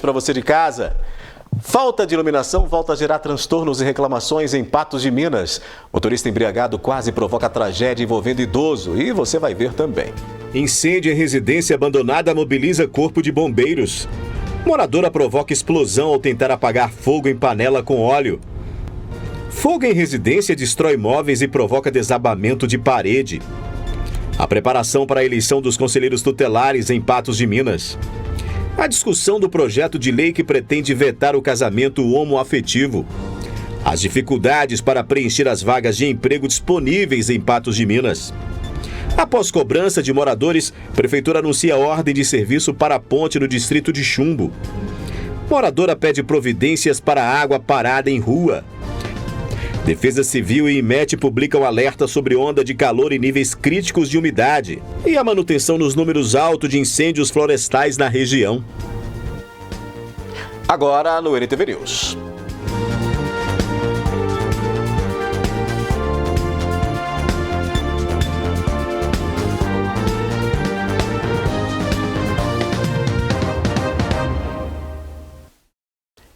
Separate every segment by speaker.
Speaker 1: Para você de casa. Falta de iluminação volta a gerar transtornos e reclamações em Patos de Minas. Motorista embriagado quase provoca tragédia envolvendo idoso e você vai ver também. Incêndio em residência abandonada mobiliza corpo de bombeiros. Moradora provoca explosão ao tentar apagar fogo em panela com óleo. Fogo em residência destrói móveis e provoca desabamento de parede. A preparação para a eleição dos conselheiros tutelares em Patos de Minas. A discussão do projeto de lei que pretende vetar o casamento homoafetivo. As dificuldades para preencher as vagas de emprego disponíveis em Patos de Minas. Após cobrança de moradores, Prefeitura anuncia ordem de serviço para a ponte no distrito de Chumbo. Moradora pede providências para água parada em rua. Defesa Civil e IMET publicam alerta sobre onda de calor e níveis críticos de umidade. E a manutenção nos números altos de incêndios florestais na região. Agora no NTV News.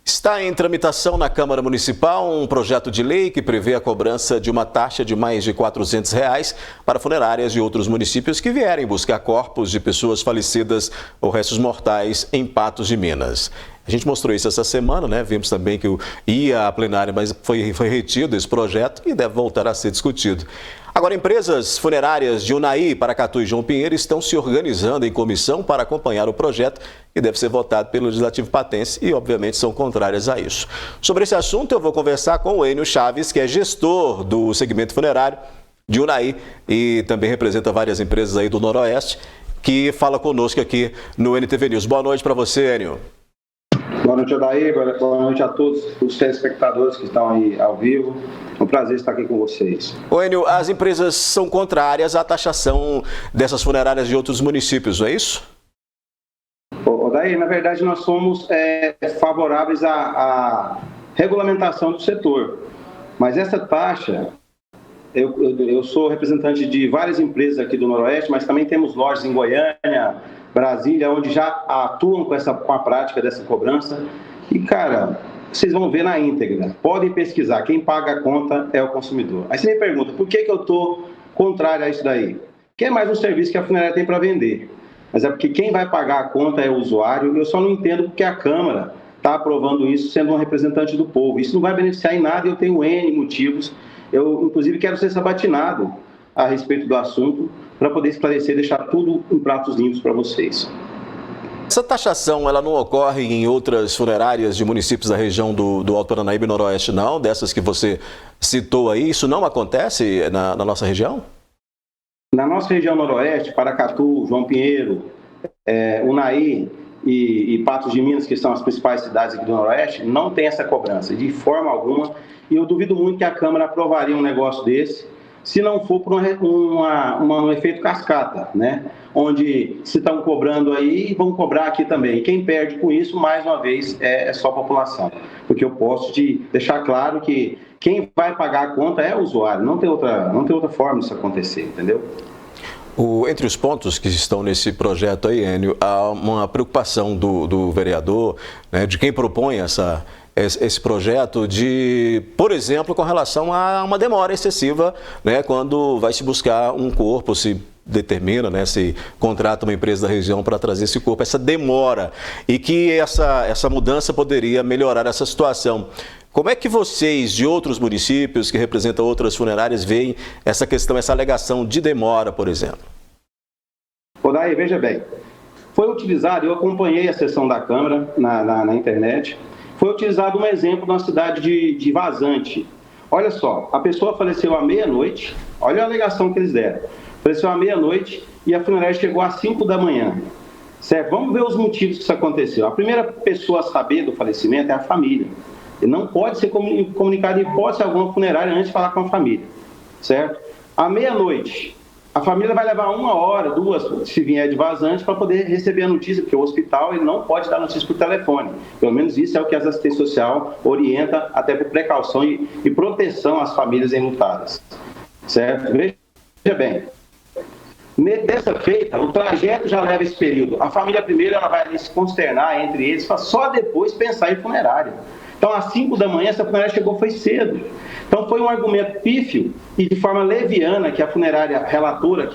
Speaker 1: Está em tramitação na Câmara Municipal um projeto de lei que prevê a cobrança de uma taxa de mais de R$ 400 para funerárias de outros municípios que vierem buscar corpos de pessoas falecidas ou restos mortais em Patos de Minas. A gente mostrou isso essa semana, né? Vimos também que ia à plenária, mas foi retido esse projeto e deve voltar a ser discutido. Agora, empresas funerárias de Unai, Paracatu e João Pinheiro estão se organizando em comissão para acompanhar o projeto que deve ser votado pelo Legislativo patense e, obviamente, são contrárias a isso. Sobre esse assunto, eu vou conversar com o Enio Chaves, que é gestor do segmento funerário de Unai e também representa várias empresas aí do Noroeste, que fala conosco aqui no NTV News. Boa noite para você, Enio.
Speaker 2: Boa noite, Odair. Boa noite a todos os telespectadores que estão aí ao vivo. É um prazer estar aqui com vocês.
Speaker 1: Enio, as empresas são contrárias à taxação dessas funerárias de outros municípios, não é isso?
Speaker 2: Odair, na verdade, nós somos favoráveis à regulamentação do setor. Mas essa taxa, eu sou representante de várias empresas aqui do Noroeste, mas também temos lojas em Goiânia, Brasília, onde já atuam com a prática dessa cobrança. E, cara, vocês vão ver na íntegra. Podem pesquisar. Quem paga a conta é o consumidor. Aí você me pergunta, por que eu estou contrário a isso daí? Que é mais um serviço que a funerária tem para vender. Mas é porque quem vai pagar a conta é o usuário. E eu só não entendo porque a Câmara está aprovando isso sendo um representante do povo. Isso não vai beneficiar em nada e eu tenho N motivos. Eu, inclusive, quero ser sabatinado a respeito do assunto para poder esclarecer e deixar tudo em pratos limpos para vocês.
Speaker 1: Essa taxação, ela não ocorre em outras funerárias de municípios da região do Alto Paranaíba e Noroeste, não? Dessas que você citou aí, isso não acontece na nossa região?
Speaker 2: Na nossa região Noroeste, Paracatu, João Pinheiro, Unai e Patos de Minas, que são as principais cidades aqui do Noroeste, não tem essa cobrança, de forma alguma. E eu duvido muito que a Câmara aprovaria um negócio desse, se não for por um efeito cascata, né? Onde se estão cobrando aí, vão cobrar aqui também. E quem perde com isso, mais uma vez, é só a população. Porque eu posso te deixar claro que quem vai pagar a conta é o usuário, não tem outra forma disso acontecer, entendeu?
Speaker 1: Entre os pontos que estão nesse projeto aí, Enio, há uma preocupação do vereador, né, de quem propõe esse projeto de, por exemplo, com relação a uma demora excessiva, né, quando vai se buscar um corpo, se determina, né, se contrata uma empresa da região para trazer esse corpo, essa demora, e que essa mudança poderia melhorar essa situação. Como é que vocês, de outros municípios que representam outras funerárias, veem essa questão, essa alegação de demora, por exemplo?
Speaker 2: Odair, veja bem, foi utilizado, eu acompanhei a sessão da Câmara na internet, foi utilizado um exemplo na cidade de Vazante. Olha só, a pessoa faleceu à meia-noite, olha a alegação que eles deram, faleceu à meia-noite e a funerária chegou às 5 da manhã. Certo? Vamos ver os motivos que isso aconteceu. A primeira pessoa a saber do falecimento é a família. E não pode ser comunicado em hipótese alguma funerária antes de falar com a família. Certo? À meia-noite, a família vai levar 1 hora, 2, se vier de Vazante, para poder receber a notícia, porque o hospital ele não pode dar notícia por telefone. Pelo menos isso é o que a assistência social orienta, até por precaução e proteção às famílias enlutadas. Certo? Veja bem, Dessa feita, o trajeto já leva esse período. A família primeiro ela vai se consternar entre eles, para só depois pensar em funerária. Então, às 5 da manhã, essa funerária chegou, foi cedo. Então, foi um argumento pífio e de forma leviana que a funerária relatora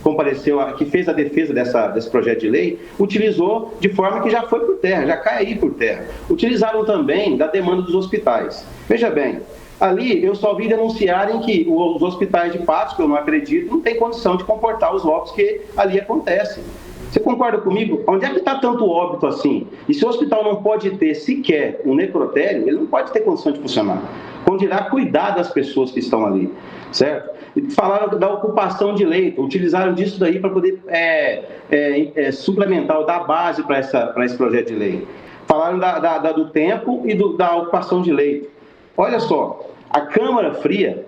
Speaker 2: compareceu, que fez a defesa desse projeto de lei, utilizou de forma que já foi por terra, já cai aí por terra. Utilizaram também da demanda dos hospitais. Veja bem, ali eu só vi denunciarem que os hospitais de Patos, que eu não acredito, não tem condição de comportar os óbitos que ali acontecem. Você concorda comigo? Onde é que está tanto óbito assim? E se o hospital não pode ter sequer um necrotério, ele não pode ter condição de funcionar. Quando dirá cuidar das pessoas que estão ali, certo? E falaram da ocupação de leito, utilizaram disso daí para poder suplementar ou dar base para esse projeto de lei. Falaram do tempo e da ocupação de leito. Olha só, a câmara fria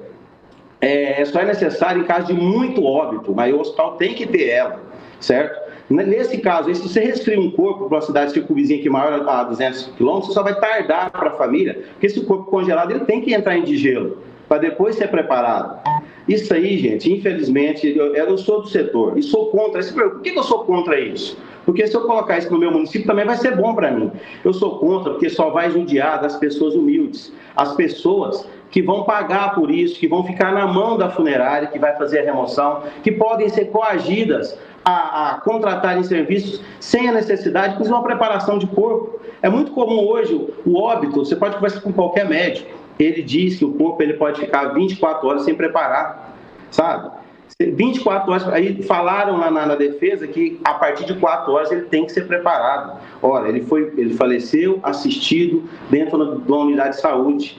Speaker 2: só é necessária em caso de muito óbito, mas o hospital tem que ter ela, certo? Nesse caso, se você resfria um corpo para uma cidade circunvizinha que é maior a 200 quilômetros, você só vai tardar para a família, porque esse corpo congelado ele tem que entrar em degelo, para depois ser preparado. Isso aí, gente, infelizmente, eu sou do setor e sou contra. Por que eu sou contra isso? Porque se eu colocar isso no meu município, também vai ser bom para mim. Eu sou contra porque só vai judiar das pessoas humildes, as pessoas que vão pagar por isso, que vão ficar na mão da funerária, que vai fazer a remoção, que podem ser coagidas a contratarem serviços sem a necessidade, inclusive uma preparação de corpo. É muito comum hoje o óbito, você pode conversar com qualquer médico, ele diz que o corpo ele pode ficar 24 horas sem preparar, sabe? 24 horas, aí falaram lá na defesa que a partir de 4 horas ele tem que ser preparado. Ora, ele faleceu assistido dentro de uma unidade de saúde.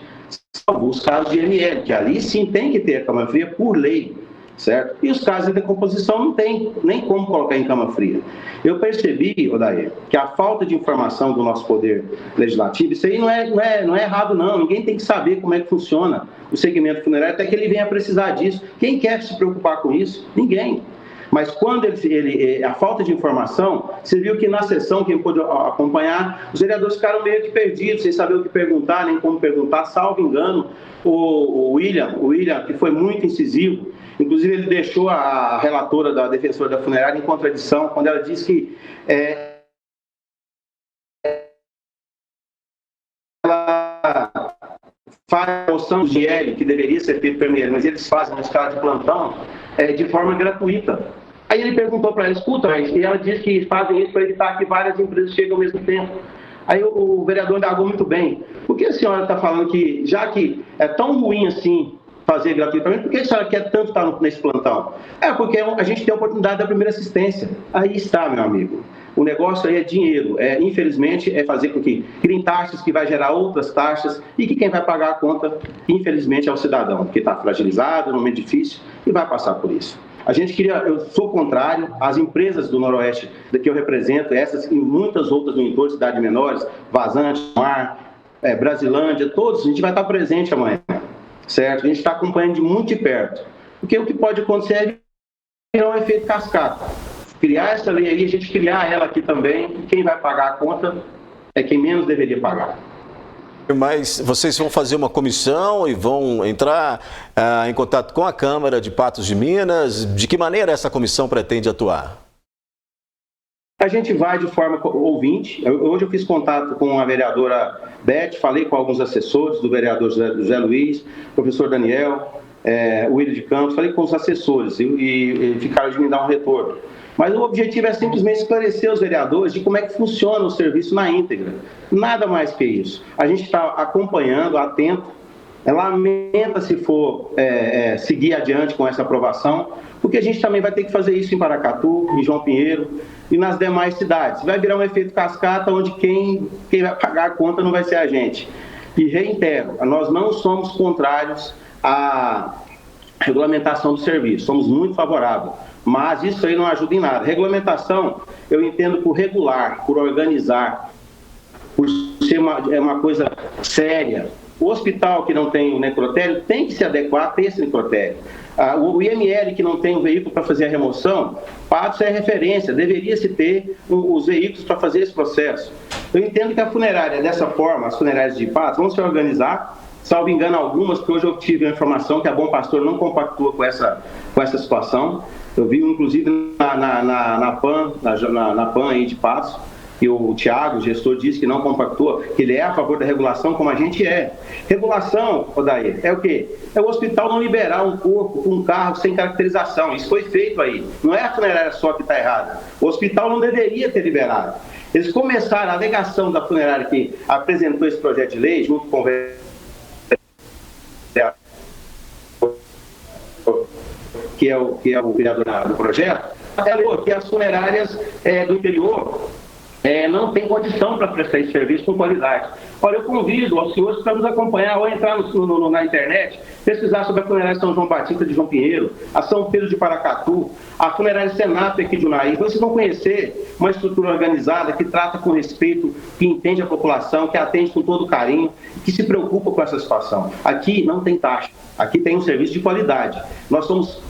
Speaker 2: Os casos de IML, que ali sim tem que ter a cama fria por lei, certo? E os casos de decomposição não tem nem como colocar em cama fria. Eu percebi, Odair, que a falta de informação do nosso poder legislativo, isso aí não é errado não, ninguém tem que saber como é que funciona o segmento funerário, até que ele venha precisar disso. Quem quer se preocupar com isso? Ninguém. Mas quando a falta de informação, você viu que na sessão, quem pôde acompanhar, os vereadores ficaram meio que perdidos, sem saber o que perguntar, nem como perguntar, salvo engano, o William, que foi muito incisivo, inclusive ele deixou a relatora da defensora da funerária em contradição, quando ela disse que ela faz a moção de IL, que deveria ser feito primeiro, mas eles fazem na escala de plantão, de forma gratuita. Aí ele perguntou para ela, escuta, e ela disse que fazem isso para evitar que várias empresas cheguem ao mesmo tempo. Aí o vereador indagou muito bem. Por que a senhora está falando que, já que é tão ruim assim fazer gratuitamente, por que a senhora quer tanto estar nesse plantão? Porque a gente tem a oportunidade da primeira assistência. Aí está, meu amigo. O negócio aí é dinheiro. Infelizmente, é fazer com que criem taxas que vai gerar outras taxas e que quem vai pagar a conta, infelizmente, é o cidadão, que está fragilizado, num momento difícil e vai passar por isso. Eu sou contrário, as empresas do Noroeste que eu represento, essas e muitas outras no entorno de cidades menores, Vazante, Mar, Brasilândia, todos, a gente vai estar presente amanhã, certo? A gente está acompanhando de muito de perto. Porque o que pode acontecer é virar um efeito cascata. Criar essa lei aí, a gente criar ela aqui também, quem vai pagar a conta é quem menos deveria pagar.
Speaker 1: Mas vocês vão fazer uma comissão e vão entrar em contato com a Câmara de Patos de Minas? De que maneira essa comissão pretende atuar?
Speaker 2: A gente vai de forma ouvinte. Hoje eu fiz contato com a vereadora Beth, falei com alguns assessores do vereador José Luiz, professor Daniel, William de Campos, falei com os assessores e ficaram de me dar um retorno. Mas o objetivo é simplesmente esclarecer os vereadores de como é que funciona o serviço na íntegra. Nada mais que isso. A gente está acompanhando, atento. Lamenta se for seguir adiante com essa aprovação, porque a gente também vai ter que fazer isso em Paracatu, em João Pinheiro e nas demais cidades. Vai virar um efeito cascata onde quem vai pagar a conta não vai ser a gente. E reitero, nós não somos contrários à regulamentação do serviço, somos muito favoráveis. Mas isso aí não ajuda em nada. Regulamentação, eu entendo por regular, por organizar, por ser uma coisa séria. O hospital que não tem o necrotério tem que se adequar a ter esse necrotério. O IML que não tem o veículo para fazer a remoção, Patos é referência, deveria-se ter os veículos para fazer esse processo. Eu entendo que a funerária, dessa forma, as funerárias de Patos vão se organizar, salvo engano algumas, porque hoje eu tive a informação que a Bom Pastor não compactua com essa situação. Eu vi, inclusive, na PAN aí de Patos, que o Thiago, o gestor, disse que não compactua, que ele é a favor da regulação, como a gente é. Regulação, Odair, é o quê? É o hospital não liberar um corpo com um carro sem caracterização. Isso foi feito aí. Não é a funerária só que está errada. O hospital não deveria ter liberado. Eles começaram, a alegação da funerária que apresentou esse projeto de lei, junto com o que é o criador do projeto, que as funerárias do interior não têm condição para prestar esse serviço com qualidade. Olha, eu convido aos senhores para nos acompanhar ou entrar na internet, pesquisar sobre a funerária São João Batista de João Pinheiro, a São Pedro de Paracatu, a funerária Senap aqui de Unai. Vocês vão conhecer uma estrutura organizada que trata com respeito, que entende a população, que atende com todo carinho, que se preocupa com essa situação. Aqui não tem taxa. Aqui tem um serviço de qualidade. Nós somos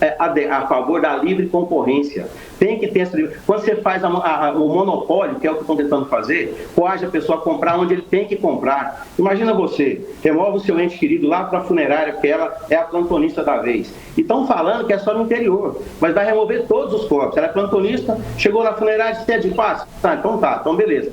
Speaker 2: a favor da livre concorrência. Tem que ter essa livre... Quando você faz o monopólio, que é o que estão tentando fazer, coage a pessoa a comprar onde ele tem que comprar. Imagina você, remove o seu ente querido lá para a funerária, porque ela é a plantonista da vez. E estão falando que é só no interior, mas vai remover todos os corpos. Ela é plantonista, chegou na funerária e disse, é de paz? Tá, então beleza.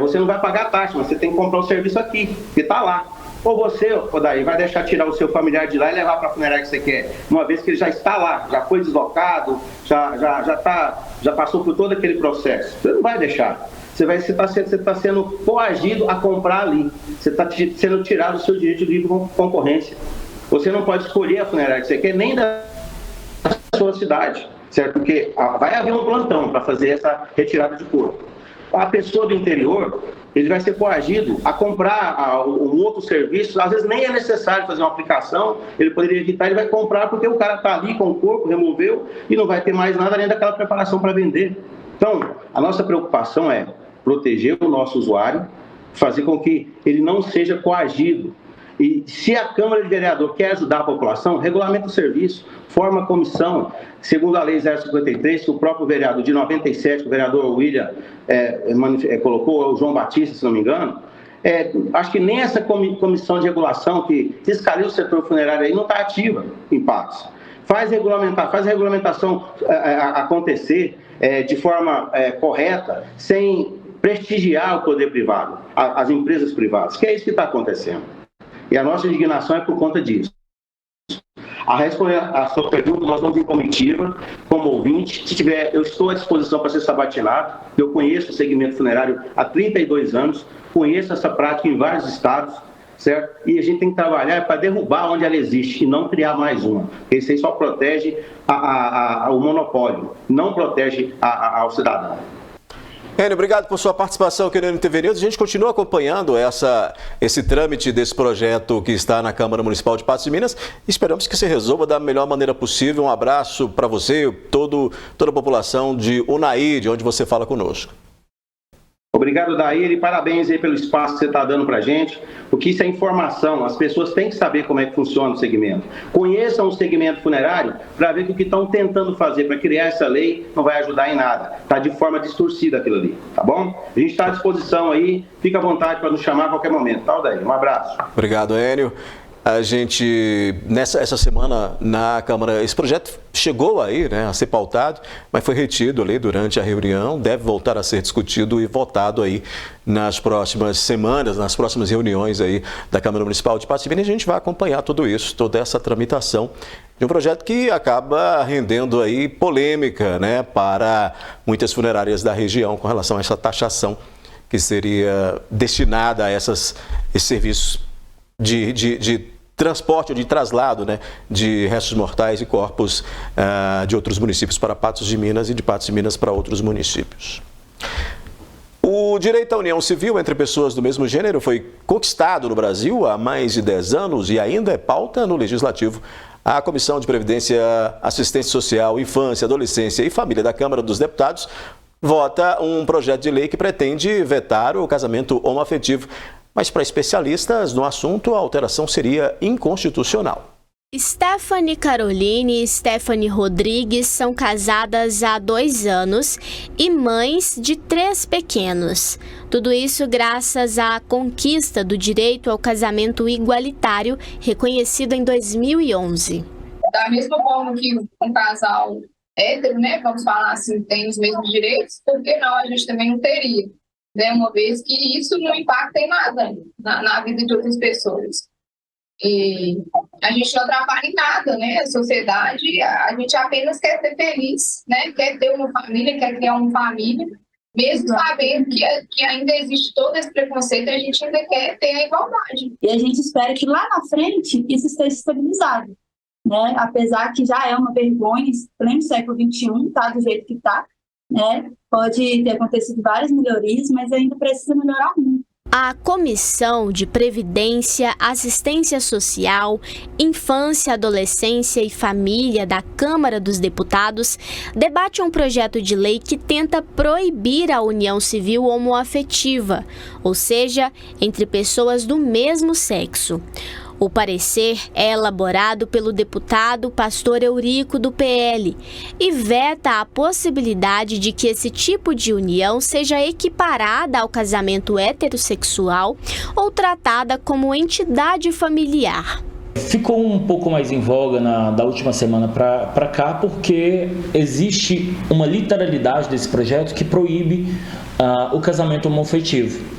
Speaker 2: Você não vai pagar a taxa, mas você tem que comprar o serviço aqui, porque está lá. Ou você, Odair, vai deixar tirar o seu familiar de lá e levar para a funerária que você quer, uma vez que ele já está lá, já foi deslocado, já passou por todo aquele processo. Você não vai deixar. Você está sendo coagido a comprar ali. Você está sendo tirado do seu direito de livre concorrência. Você não pode escolher a funerária que você quer, nem da sua cidade, certo? Porque vai haver um plantão para fazer essa retirada de corpo. A pessoa do interior, ele vai ser coagido a comprar um outro serviço, às vezes nem é necessário fazer uma aplicação, ele poderia evitar, ele vai comprar porque o cara está ali com o corpo, removeu e não vai ter mais nada além daquela preparação para vender. Então, a nossa preocupação é proteger o nosso usuário, fazer com que ele não seja coagido. E se a Câmara de Vereador quer ajudar a população, regulamenta o serviço, forma comissão, segundo a Lei 053, que o próprio vereador de 97, o vereador William colocou, o João Batista, se não me engano, acho que nem essa comissão de regulação que fiscaliza o setor funerário aí não está ativa em Patos. Faz a regulamentação acontecer de forma correta, sem prestigiar o poder privado, as empresas privadas, que é isso que está acontecendo. E a nossa indignação é por conta disso. A responder a sua pergunta, nós vamos em comitiva, como ouvinte. Se tiver, eu estou à disposição para ser sabatinado. Eu conheço o segmento funerário há 32 anos, conheço essa prática em vários estados, certo? E a gente tem que trabalhar para derrubar onde ela existe e não criar mais uma. Porque isso aí só protege o monopólio, não protege ao cidadão.
Speaker 1: Enio, obrigado por sua participação aqui no NTV News. A gente continua acompanhando esse trâmite desse projeto que está na Câmara Municipal de Patos de Minas. Esperamos que se resolva da melhor maneira possível. Um abraço para você, toda a população de Unai, de onde você fala conosco.
Speaker 2: Obrigado, Daír, e parabéns aí pelo espaço que você está dando para a gente, porque isso é informação, as pessoas têm que saber como é que funciona o segmento. Conheçam o segmento funerário para ver que o que estão tentando fazer para criar essa lei não vai ajudar em nada. Está de forma distorcida aquilo ali, tá bom? A gente está à disposição aí, fica à vontade para nos chamar a qualquer momento, tá, Daír? Um abraço.
Speaker 1: Obrigado, Enio. A gente, essa semana na Câmara, esse projeto chegou aí, né, a ser pautado, mas foi retido ali durante a reunião, deve voltar a ser discutido e votado aí nas próximas semanas, nas próximas reuniões aí da Câmara Municipal de Patos de Minas. A gente vai acompanhar tudo isso, toda essa tramitação de um projeto que acaba rendendo aí polêmica, né, para muitas funerárias da região com relação a essa taxação que seria destinada a esses serviços de transporte ou de traslado, né, de restos mortais e corpos de outros municípios para Patos de Minas e de Patos de Minas para outros municípios. O direito à união civil entre pessoas do mesmo gênero foi conquistado no Brasil há mais de 10 anos e ainda é pauta no Legislativo. A Comissão de Previdência, Assistência Social, Infância, Adolescência e Família da Câmara dos Deputados vota um projeto de lei que pretende vetar o casamento homoafetivo. Mas para especialistas no assunto, a alteração seria inconstitucional.
Speaker 3: Stephanie Caroline e Stephanie Rodrigues são casadas há 2 anos e mães de 3 pequenos. Tudo isso graças à conquista do direito ao casamento igualitário, reconhecido em 2011.
Speaker 4: Da mesma forma que um casal hétero, né, vamos falar assim, tem os mesmos direitos, por que não a gente também não teria? Né, uma vez que isso não impacta em nada na vida de outras pessoas. E a gente não atrapalha em nada, né? A sociedade, a gente apenas quer ser feliz, né? Quer ter uma família, quer criar uma família, mesmo sabendo que ainda existe todo esse preconceito, a gente ainda quer ter a igualdade.
Speaker 5: E a gente espera que lá na frente isso esteja estabilizado, né? Apesar que já é uma vergonha, em pleno século XXI, tá do jeito que tá, né? Pode ter acontecido várias melhorias, mas ainda precisa melhorar muito.
Speaker 3: A Comissão de Previdência, Assistência Social, Infância, Adolescência e Família da Câmara dos Deputados debate um projeto de lei que tenta proibir a união civil homoafetiva, ou seja, entre pessoas do mesmo sexo. O parecer é elaborado pelo deputado Pastor Eurico, do PL, e veta a possibilidade de que esse tipo de união seja equiparada ao casamento heterossexual ou tratada como entidade familiar.
Speaker 6: Ficou um pouco mais em voga da última semana para cá, porque existe uma literalidade desse projeto que proíbe o casamento homoafetivo.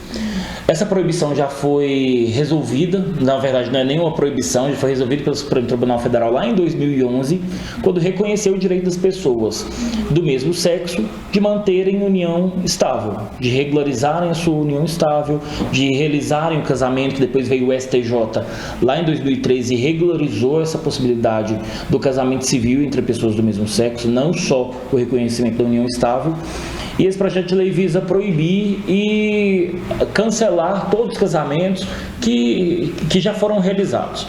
Speaker 6: Essa proibição já foi resolvida, na verdade não é nenhuma proibição, já foi resolvida pelo Supremo Tribunal Federal lá em 2011, quando reconheceu o direito das pessoas do mesmo sexo de manterem união estável, de regularizarem a sua união estável, de realizarem o casamento, que depois veio o STJ lá em 2013 e regularizou essa possibilidade do casamento civil entre pessoas do mesmo sexo, não só o reconhecimento da união estável. E esse projeto de lei visa proibir e cancelar todos os casamentos que já foram realizados.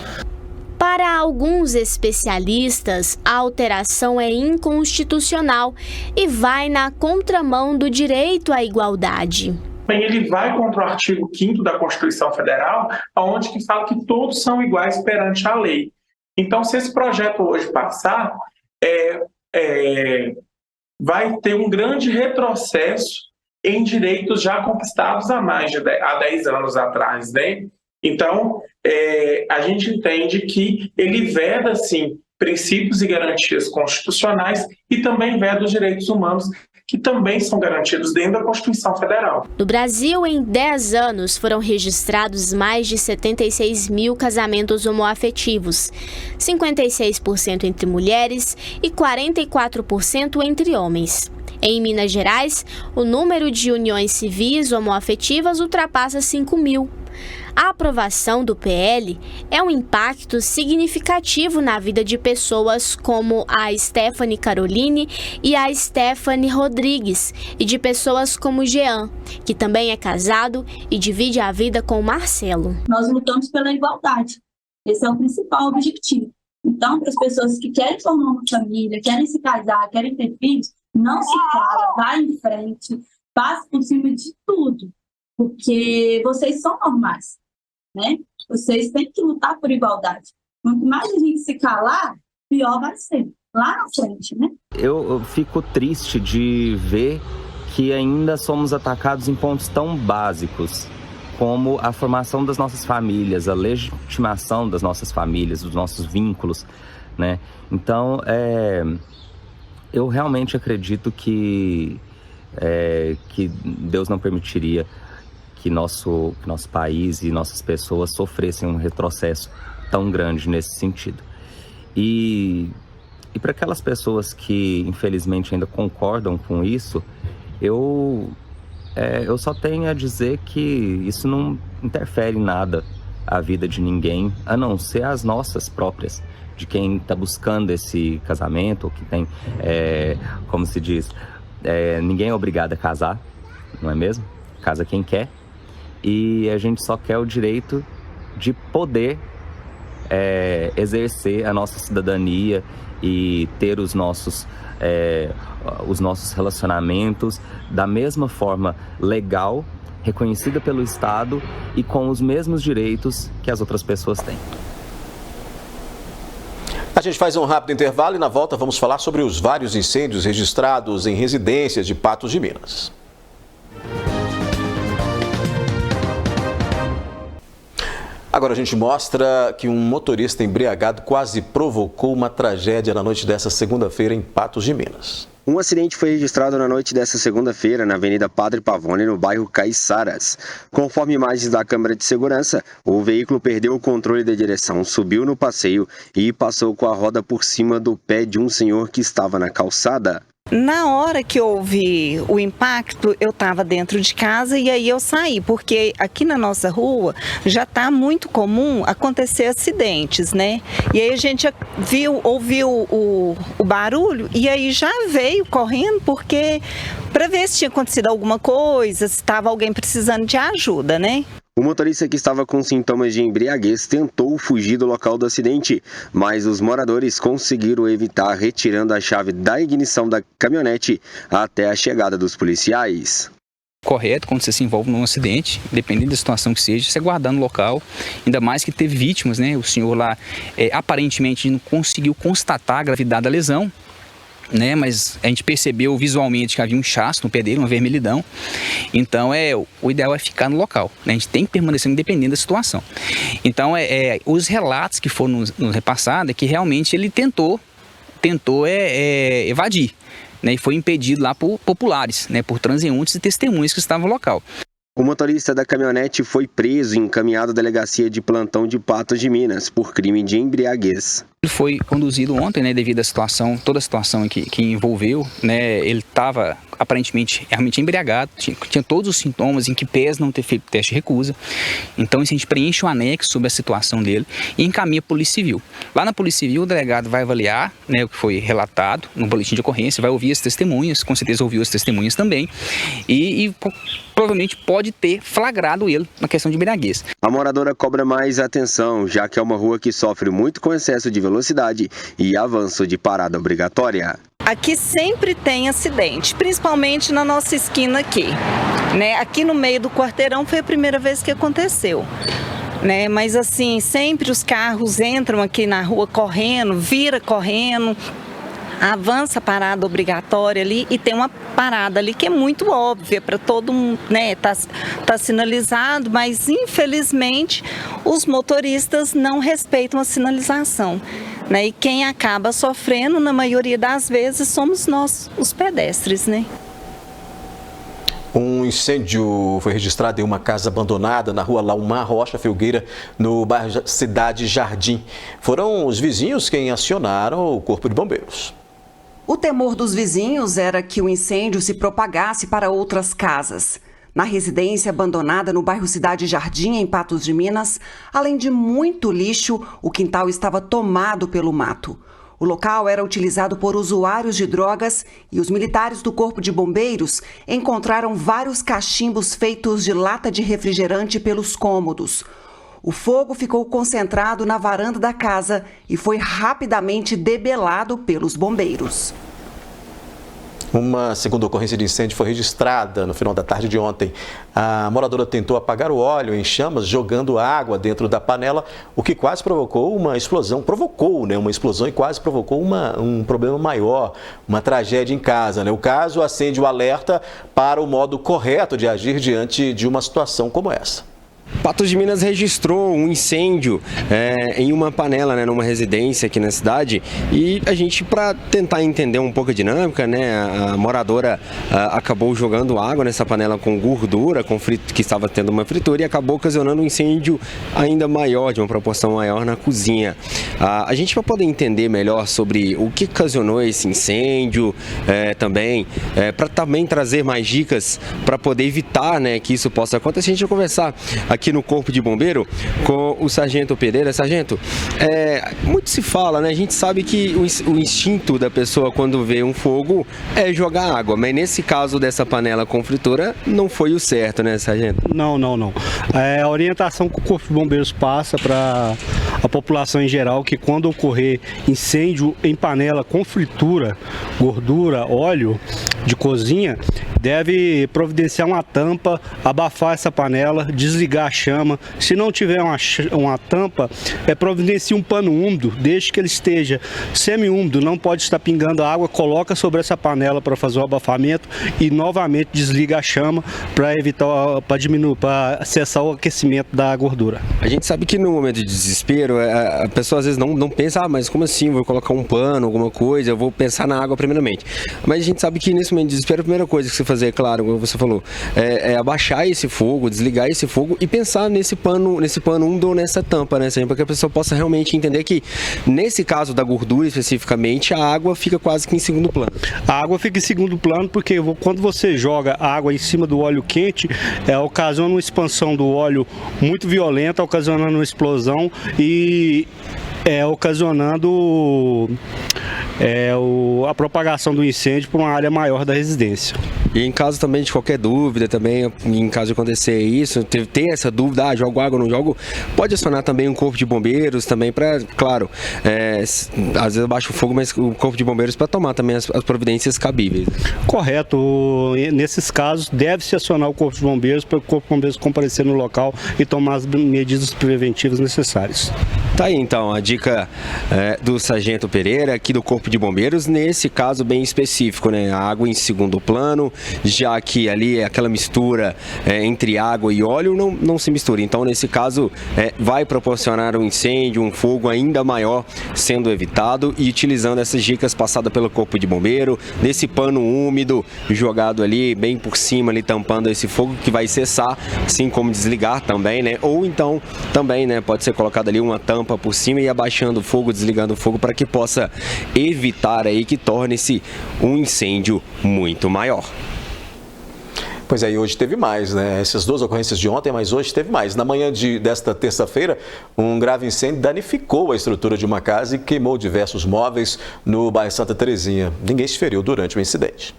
Speaker 3: Para alguns especialistas, a alteração é inconstitucional e vai na contramão do direito à igualdade.
Speaker 7: Ele vai contra o artigo 5º da Constituição Federal, onde que fala que todos são iguais perante a lei. Então, se esse projeto hoje passar, vai ter um grande retrocesso em direitos já conquistados há 10 anos atrás, né? Então, a gente entende que ele veda, sim, princípios e garantias constitucionais e também veda os direitos humanos, que também são garantidos dentro da Constituição Federal.
Speaker 3: No Brasil, em 10 anos, foram registrados mais de 76 mil casamentos homoafetivos, 56% entre mulheres e 44% entre homens. Em Minas Gerais, o número de uniões civis homoafetivas ultrapassa 5 mil. A aprovação do PL é um impacto significativo na vida de pessoas como a Stephanie Caroline e a Stephanie Rodrigues, e de pessoas como o Jean, que também é casado e divide a vida com o Marcelo.
Speaker 5: Nós lutamos pela igualdade. Esse é o principal objetivo. Então, para as pessoas que querem formar uma família, querem se casar, querem ter filhos, não se cala, vá em frente, passe por cima de tudo, porque vocês são normais, né? Vocês têm que lutar por igualdade. Quanto mais a gente se calar, pior vai ser lá na frente, né?
Speaker 8: Eu fico triste de ver que ainda somos atacados em pontos tão básicos como a formação das nossas famílias, a legitimação das nossas famílias, dos nossos vínculos, né? Então, eu realmente acredito que Deus não permitiria que nosso país e nossas pessoas sofressem um retrocesso tão grande nesse sentido. E para aquelas pessoas que infelizmente ainda concordam com isso, eu só tenho a dizer que isso não interfere em nada a vida de ninguém, a não ser as nossas próprias, de quem está buscando esse casamento, ou que tem, como se diz, ninguém é obrigado a casar, não é mesmo? Casa quem quer. E a gente só quer o direito de poder exercer a nossa cidadania e ter os nossos relacionamentos da mesma forma legal, reconhecida pelo Estado e com os mesmos direitos que as outras pessoas têm.
Speaker 1: A gente faz um rápido intervalo e na volta vamos falar sobre os vários incêndios registrados em residências de Patos de Minas. Agora a gente mostra que um motorista embriagado quase provocou uma tragédia na noite dessa segunda-feira em Patos de Minas.
Speaker 9: Um acidente foi registrado na noite desta segunda-feira na Avenida Padre Pavone, no bairro Caiçaras. Conforme imagens da câmera de segurança, o veículo perdeu o controle da direção, subiu no passeio e passou com a roda por cima do pé de um senhor que estava na calçada.
Speaker 10: Na hora que houve o impacto, eu estava dentro de casa e aí eu saí, porque aqui na nossa rua já está muito comum acontecer acidentes, né? E aí a gente ouviu o barulho e aí já veio correndo porque para ver se tinha acontecido alguma coisa, se estava alguém precisando de ajuda, né?
Speaker 9: O motorista que estava com sintomas de embriaguez tentou fugir do local do acidente, mas os moradores conseguiram evitar retirando a chave da ignição da caminhonete até a chegada dos policiais.
Speaker 11: Correto, quando você se envolve num acidente, dependendo da situação que seja, você guardar no local, ainda mais que teve vítimas, né? O senhor lá aparentemente não conseguiu constatar a gravidade da lesão, né, mas a gente percebeu visualmente que havia um inchaço no pé dele, uma vermelhidão. Então o ideal é ficar no local, né? A gente tem que permanecer independente da situação. Então os relatos que foram nos repassados é que realmente ele tentou evadir, né, e foi impedido lá por populares, né, por transeuntes e testemunhas que estavam no local.
Speaker 9: O motorista da caminhonete foi preso e encaminhado à delegacia de plantão de Patos de Minas por crime de embriaguez.
Speaker 11: Ele foi conduzido ontem, né, devido à situação, toda a situação que envolveu, né, ele estava aparentemente realmente embriagado, tinha todos os sintomas em que pese não ter feito teste de recusa. Então a gente preenche um anexo sobre a situação dele e encaminha a Polícia Civil. Lá na Polícia Civil o delegado vai avaliar, né, o que foi relatado no boletim de ocorrência, vai ouvir as testemunhas, com certeza ouviu as testemunhas também e provavelmente pode ter flagrado ele na questão de embriaguez.
Speaker 9: A moradora cobra mais atenção, já que é uma rua que sofre muito com excesso de velocidade e avanço de parada obrigatória.
Speaker 10: Aqui sempre tem acidente, principalmente na nossa esquina aqui, né? Aqui no meio do quarteirão foi a primeira vez que aconteceu, né? Mas assim, sempre os carros entram aqui na rua correndo, vira correndo, avança a parada obrigatória ali e tem uma parada ali que é muito óbvia para todo mundo, né? Tá sinalizado, mas infelizmente os motoristas não respeitam a sinalização, né? E quem acaba sofrendo, na maioria das vezes, somos nós, os pedestres, né?
Speaker 1: Um incêndio foi registrado em uma casa abandonada na rua Laumar Rocha Filgueira, no bairro Cidade Jardim. Foram os vizinhos quem acionaram o Corpo de Bombeiros.
Speaker 12: O temor dos vizinhos era que o incêndio se propagasse para outras casas. Na residência abandonada no bairro Cidade Jardim, em Patos de Minas, além de muito lixo, o quintal estava tomado pelo mato. O local era utilizado por usuários de drogas e os militares do Corpo de Bombeiros encontraram vários cachimbos feitos de lata de refrigerante pelos cômodos. O fogo ficou concentrado na varanda da casa e foi rapidamente debelado pelos bombeiros.
Speaker 1: Uma segunda ocorrência de incêndio foi registrada no final da tarde de ontem. A moradora tentou apagar o óleo em chamas jogando água dentro da panela, o que quase provocou uma explosão. Uma explosão e quase provocou um problema maior, uma tragédia em casa, né? O caso acende o alerta para o modo correto de agir diante de uma situação como essa.
Speaker 9: Patos de Minas registrou um incêndio em uma panela, né, numa residência aqui na cidade, e a gente, para tentar entender um pouco a dinâmica, né, a moradora acabou jogando água nessa panela com gordura, que estava tendo uma fritura, e acabou ocasionando um incêndio ainda maior, de uma proporção maior na cozinha. A gente, para poder entender melhor sobre o que ocasionou esse incêndio, para também trazer mais dicas para poder evitar, né, que isso possa acontecer, a gente vai conversar aqui no Corpo de Bombeiro com o Sargento Pereira. Sargento, muito se fala, né? A gente sabe que o instinto da pessoa quando vê um fogo é jogar água, mas nesse caso dessa panela com fritura não foi o certo, né, Sargento?
Speaker 13: Não. A orientação que o Corpo de Bombeiros passa para a população em geral que quando ocorrer incêndio em panela com fritura, gordura, óleo de cozinha, deve providenciar uma tampa, abafar essa panela, desligar a chama. Se não tiver uma tampa, providencie um pano úmido, desde que ele esteja semi-úmido, não pode estar pingando água, coloca sobre essa panela para fazer o abafamento e novamente desliga a chama para evitar, para diminuir, para cessar o aquecimento da gordura.
Speaker 9: A gente sabe que no momento de desespero, a pessoa às vezes não pensa, mas como assim, vou colocar um pano, alguma coisa, eu vou pensar na água primeiramente. Mas a gente sabe que nesse momento de desespero, a primeira coisa que você fazer, claro, como você falou, é abaixar esse fogo, desligar esse fogo e pensar nesse pano úmido ou nessa tampa, né, para que a pessoa possa realmente entender que, nesse caso da gordura especificamente, a água fica quase que em segundo plano.
Speaker 13: A água fica em segundo plano porque quando você joga água em cima do óleo quente, ocasiona uma expansão do óleo muito violenta, ocasionando uma explosão e ocasionando a propagação do incêndio por uma área maior da residência.
Speaker 9: E em caso também de qualquer dúvida, também em caso de acontecer isso, ter essa dúvida, jogo água ou não jogo, pode acionar também um corpo de bombeiros também para, claro, às vezes baixa o fogo, mas o corpo de bombeiros para tomar também as providências cabíveis.
Speaker 13: Correto. Nesses casos, deve-se acionar o corpo de bombeiros para o corpo de bombeiros comparecer no local e tomar as medidas preventivas necessárias.
Speaker 9: Tá aí então a dica do Sargento Pereira aqui do Corpo de Bombeiros, nesse caso bem específico, né? A água em segundo plano, já que ali aquela mistura entre água e óleo não se mistura. Então, nesse caso, vai proporcionar um incêndio, um fogo ainda maior sendo evitado e utilizando essas dicas passadas pelo Corpo de Bombeiro, nesse pano úmido jogado ali bem por cima, ali tampando esse fogo que vai cessar, assim como desligar também, né? Ou então também, né, pode ser colocado ali uma tampa por cima e abaixando o fogo, desligando o fogo para que possa evitar aí que torne-se um incêndio muito maior.
Speaker 1: Pois é, e hoje teve mais, né? Essas duas ocorrências de ontem, mas hoje teve mais. Na manhã desta terça-feira, um grave incêndio danificou a estrutura de uma casa e queimou diversos móveis no bairro Santa Terezinha. Ninguém se feriu durante o incidente.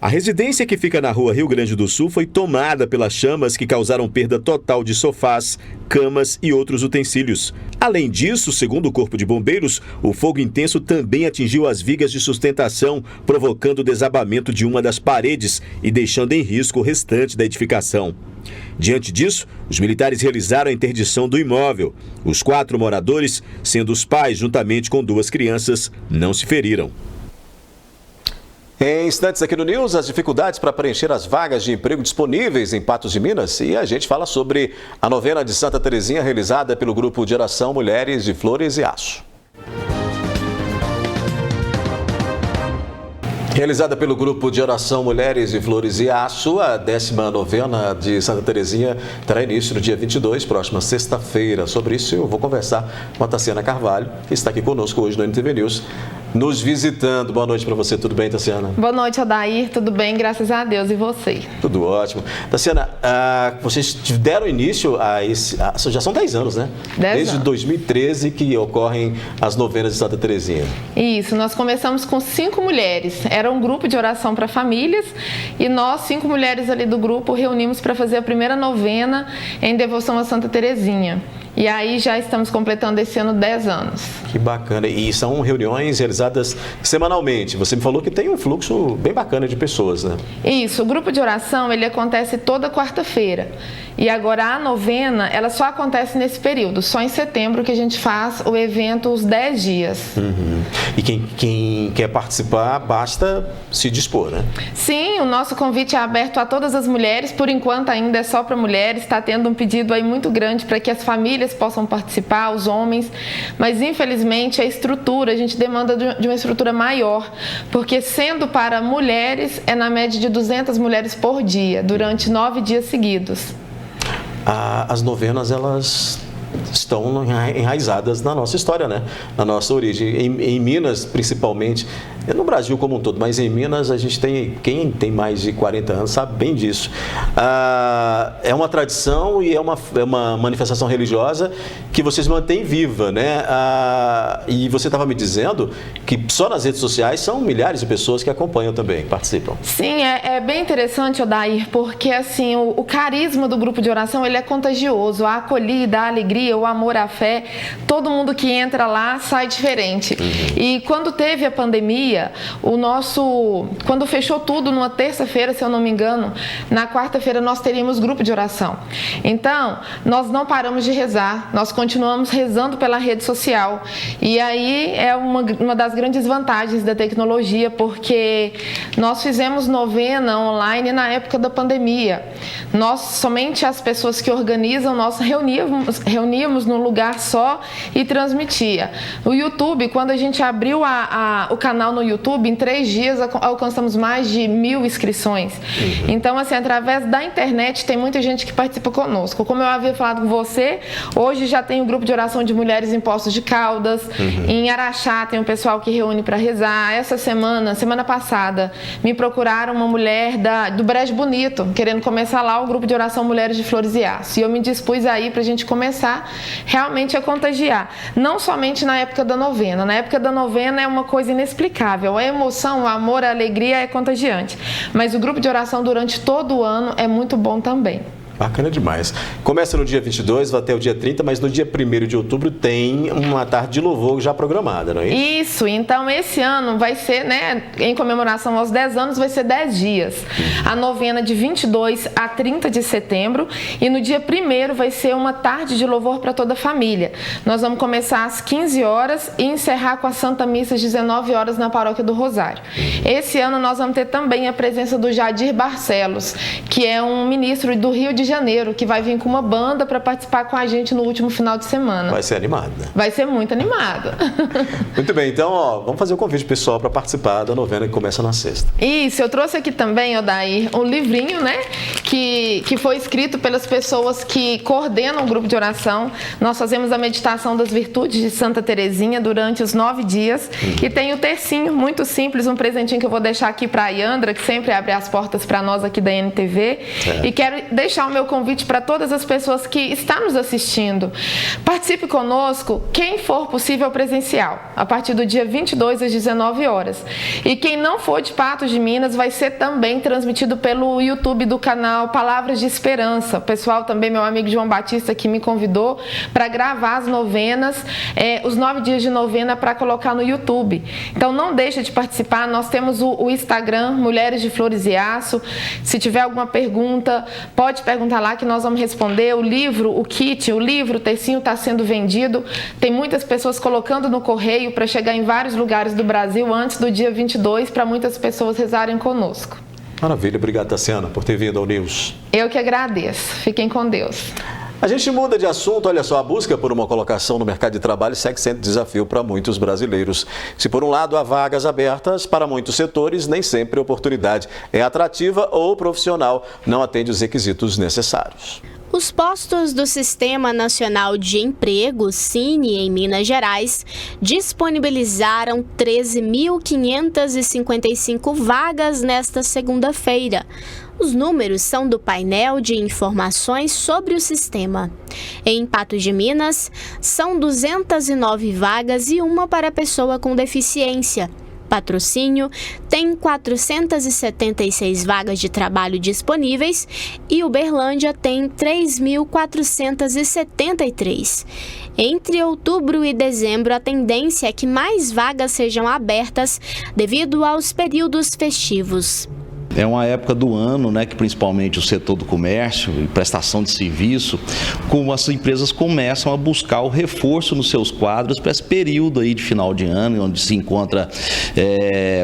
Speaker 1: A residência que fica na rua Rio Grande do Sul foi tomada pelas chamas que causaram perda total de sofás, camas e outros utensílios. Além disso, segundo o Corpo de Bombeiros, o fogo intenso também atingiu as vigas de sustentação, provocando o desabamento de uma das paredes e deixando em risco o restante da edificação. Diante disso, os militares realizaram a interdição do imóvel. Os 4 moradores, sendo os pais juntamente com 2 crianças, não se feriram. Em instantes aqui no News, as dificuldades para preencher as vagas de emprego disponíveis em Patos de Minas. E a gente fala sobre a novena de Santa Terezinha realizada pelo Grupo de Oração Mulheres de Flores e Aço. Realizada pelo Grupo de Oração Mulheres de Flores e Aço, a 10ª novena de Santa Terezinha terá início no dia 22, próxima sexta-feira. Sobre isso eu vou conversar com a Tassiana Carvalho, que está aqui conosco hoje no NTV News, nos visitando. Boa noite para você, tudo bem, Tassiana?
Speaker 14: Boa noite, Odair, tudo bem, graças a Deus, e você?
Speaker 1: Tudo ótimo. Tassiana, vocês deram início a já são 10 anos, né?
Speaker 14: 10
Speaker 1: Desde
Speaker 14: anos. 2013
Speaker 1: que ocorrem as novenas de Santa Terezinha.
Speaker 14: Isso, nós começamos com 5 mulheres, era um grupo de oração para famílias e nós, 5 mulheres ali do grupo, reunimos para fazer a primeira novena em devoção a Santa Terezinha. E aí já estamos completando esse ano 10 anos.
Speaker 1: Que bacana. E são reuniões realizadas semanalmente. Você me falou que tem um fluxo bem bacana de pessoas, né?
Speaker 14: Isso, o grupo de oração, ele acontece toda quarta-feira. E agora a novena, ela só acontece nesse período. Só em setembro que a gente faz o evento os 10 dias.
Speaker 1: Uhum. E quem quer participar, basta se dispor, né?
Speaker 14: Sim, o nosso convite é aberto a todas as mulheres. Por enquanto ainda é só para mulheres. Está tendo um pedido aí muito grande para que as famílias possam participar, os homens, mas infelizmente a estrutura, a gente demanda de uma estrutura maior, porque sendo para mulheres, é na média de 200 mulheres por dia, durante 9 dias seguidos.
Speaker 1: As novenas, elas estão enraizadas na nossa história, né? Na nossa origem. Em Minas, principalmente, no Brasil como um todo, mas em Minas a gente tem, quem tem mais de 40 anos sabe bem disso. É uma tradição e é uma manifestação religiosa que vocês mantêm viva, né? E você estava me dizendo que só nas redes sociais são milhares de pessoas que acompanham também, participam.
Speaker 14: Sim, é bem interessante, Odair, porque assim, o carisma do grupo de oração, ele é contagioso, a acolhida, a alegria, o amor, a fé, todo mundo que entra lá sai diferente. E quando teve a pandemia, quando fechou tudo numa terça-feira, se eu não me engano, na quarta-feira nós teríamos grupo de oração. Então, nós não paramos de rezar, nós continuamos rezando pela rede social. E aí é uma das grandes vantagens da tecnologia, porque nós fizemos novena online na época da pandemia. Somente as pessoas que organizam, nós reuníamos num lugar só e transmitia. O YouTube, quando a gente abriu o canal no YouTube, em 3 dias alcançamos mais de 1000 inscrições. Então, assim, através da internet tem muita gente que participa conosco. Como eu havia falado com você, hoje já tem um grupo de oração de mulheres em Poços de Caldas. Em Araxá tem um pessoal que reúne para rezar. Essa semana passada, me procuraram uma mulher do Brejo Bonito, querendo começar lá o grupo de oração Mulheres de Flores e Aço. E eu me dispus aí para a gente começar realmente a contagiar. Não somente na época da novena. Na época da novena é uma coisa inexplicável. A emoção, o amor, a alegria é contagiante. Mas o grupo de oração durante todo o ano é muito bom também.
Speaker 1: Bacana demais. Começa no dia 22, vai até o dia 30, mas no dia 1º de outubro tem uma tarde de louvor já programada, não é isso?
Speaker 14: Isso, então esse ano vai ser, né, em comemoração aos 10 anos, vai ser 10 dias. A novena de 22 a 30 de setembro e no dia 1º vai ser uma tarde de louvor para toda a família. Nós vamos começar às 15 horas e encerrar com a Santa Missa às 19 horas na Paróquia do Rosário. Esse ano nós vamos ter também a presença do Jadir Barcelos, que é um ministro do Rio de Janeiro, que vai vir com uma banda para participar com a gente no último final de semana.
Speaker 1: Vai ser animado, né?
Speaker 14: Vai ser muito animado.
Speaker 1: Muito bem, então, vamos fazer o convite pessoal para participar da novena que começa na sexta.
Speaker 14: Isso, eu trouxe aqui também, Odair, um livrinho, né, que foi escrito pelas pessoas que coordenam o grupo de oração. Nós fazemos a meditação das virtudes de Santa Terezinha durante os 9 dias. E tem o tercinho, muito simples, um presentinho que eu vou deixar aqui para a Yandra, que sempre abre as portas para nós aqui da NTV. E quero deixar o meu convite para todas as pessoas que estão nos assistindo. Participe conosco, quem for possível presencial, a partir do dia 22 às 19 horas. E quem não for de Patos de Minas, vai ser também transmitido pelo YouTube do canal Palavras de Esperança. O pessoal também, meu amigo João Batista, que me convidou para gravar as novenas, os 9 dias de novena para colocar no YouTube. Então não deixa de participar, nós temos o Instagram, Mulheres de Flores e Aço. Se tiver alguma pergunta, pode perguntar lá que nós vamos responder. O livro, o kit, o tercinho está sendo vendido. Tem muitas pessoas colocando no correio para chegar em vários lugares do Brasil antes do dia 22 para muitas pessoas rezarem conosco.
Speaker 1: Maravilha, obrigado, Tassiana, por ter vindo ao News.
Speaker 14: Eu que agradeço. Fiquem com Deus.
Speaker 1: A gente muda de assunto, olha só, a busca por uma colocação no mercado de trabalho segue sendo desafio para muitos brasileiros. Se por um lado há vagas abertas, para muitos setores nem sempre a oportunidade é atrativa ou o profissional não atende os requisitos necessários.
Speaker 3: Os postos do Sistema Nacional de Emprego, SINE, em Minas Gerais, disponibilizaram 13.555 vagas nesta segunda-feira. Os números são do painel de informações sobre o sistema. Em Patos de Minas, são 209 vagas e uma para pessoa com deficiência. Patrocínio tem 476 vagas de trabalho disponíveis e Uberlândia tem 3.473. Entre outubro e dezembro, a tendência é que mais vagas sejam abertas devido aos períodos festivos.
Speaker 15: É uma época do ano, né, que principalmente o setor do comércio e prestação de serviço, como as empresas começam a buscar o reforço nos seus quadros para esse período aí de final de ano, onde se encontra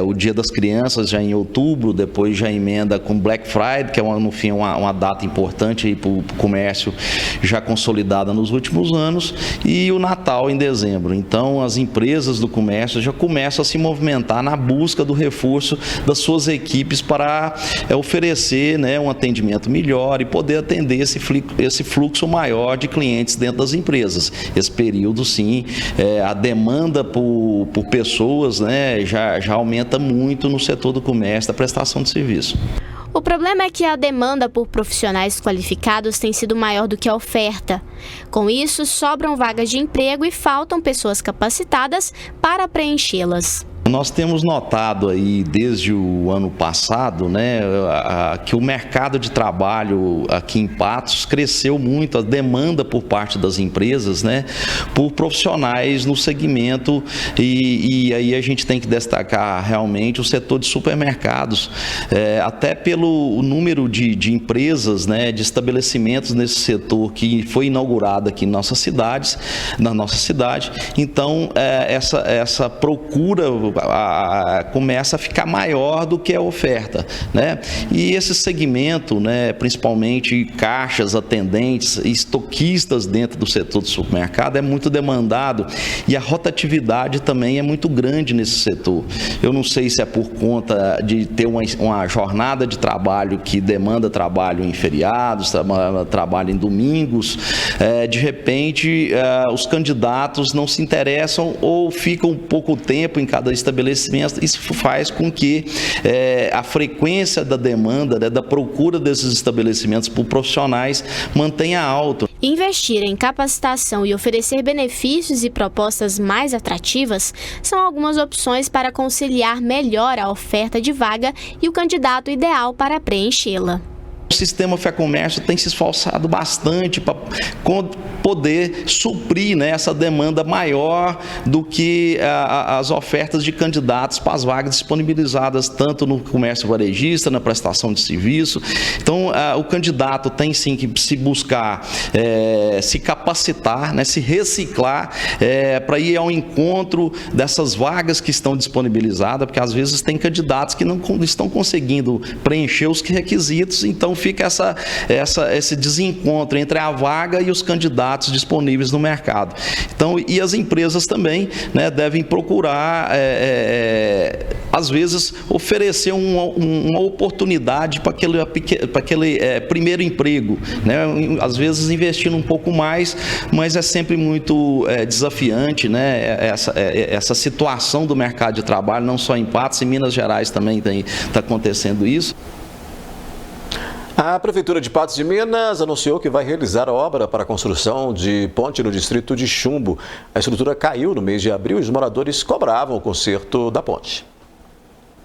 Speaker 15: o Dia das Crianças já em outubro, depois já emenda com Black Friday, que é no fim uma data importante para o comércio já consolidada nos últimos anos, e o Natal em dezembro. Então as empresas do comércio já começam a se movimentar na busca do reforço das suas equipes para para oferecer, né, um atendimento melhor e poder atender esse fluxo maior de clientes dentro das empresas. Esse período, sim, a demanda por pessoas, né, já aumenta muito no setor do comércio, da prestação de serviço.
Speaker 3: O problema é que a demanda por profissionais qualificados tem sido maior do que a oferta. Com isso, sobram vagas de emprego e faltam pessoas capacitadas para preenchê-las.
Speaker 15: Nós temos notado aí desde o ano passado, né, que o mercado de trabalho aqui em Patos cresceu muito, a demanda por parte das empresas, né, por profissionais no segmento e aí a gente tem que destacar realmente o setor de supermercados, até pelo número de empresas, né, de estabelecimentos nesse setor que foi inaugurado aqui na nossa cidade. Então, essa procura começa a ficar maior do que a oferta, né? E esse segmento, né, principalmente caixas, atendentes, estoquistas dentro do setor do supermercado é muito demandado e a rotatividade também é muito grande nesse setor. Eu não sei se é por conta de ter uma jornada de trabalho que demanda trabalho em feriados, trabalho em domingos, de repente os candidatos não se interessam ou ficam pouco tempo em cada estabelecimento. Isso faz com que a frequência da demanda, né, da procura desses estabelecimentos por profissionais mantenha alto.
Speaker 3: Investir em capacitação e oferecer benefícios e propostas mais atrativas são algumas opções para conciliar melhor a oferta de vaga e o candidato ideal para preenchê-la.
Speaker 15: O sistema Fé-Comércio tem se esforçado bastante para poder suprir, né, essa demanda maior do que as ofertas de candidatos para as vagas disponibilizadas tanto no comércio varejista, na prestação de serviço. Então, o candidato tem sim que se buscar se capacitar, né, se reciclar para ir ao encontro dessas vagas que estão disponibilizadas, porque às vezes tem candidatos que não estão conseguindo preencher os requisitos, então fica esse desencontro entre a vaga e os candidatos disponíveis no mercado. Então, e as empresas também, né, devem procurar, às vezes, oferecer uma oportunidade para aquele primeiro emprego, né? Às vezes investindo um pouco mais, mas é sempre muito desafiante, né? Essa situação do mercado de trabalho, não só em Patos, em Minas Gerais também está acontecendo isso.
Speaker 1: A Prefeitura de Patos de Minas anunciou que vai realizar a obra para a construção de ponte no distrito de Chumbo. A estrutura caiu no mês de abril e os moradores cobravam o conserto da ponte.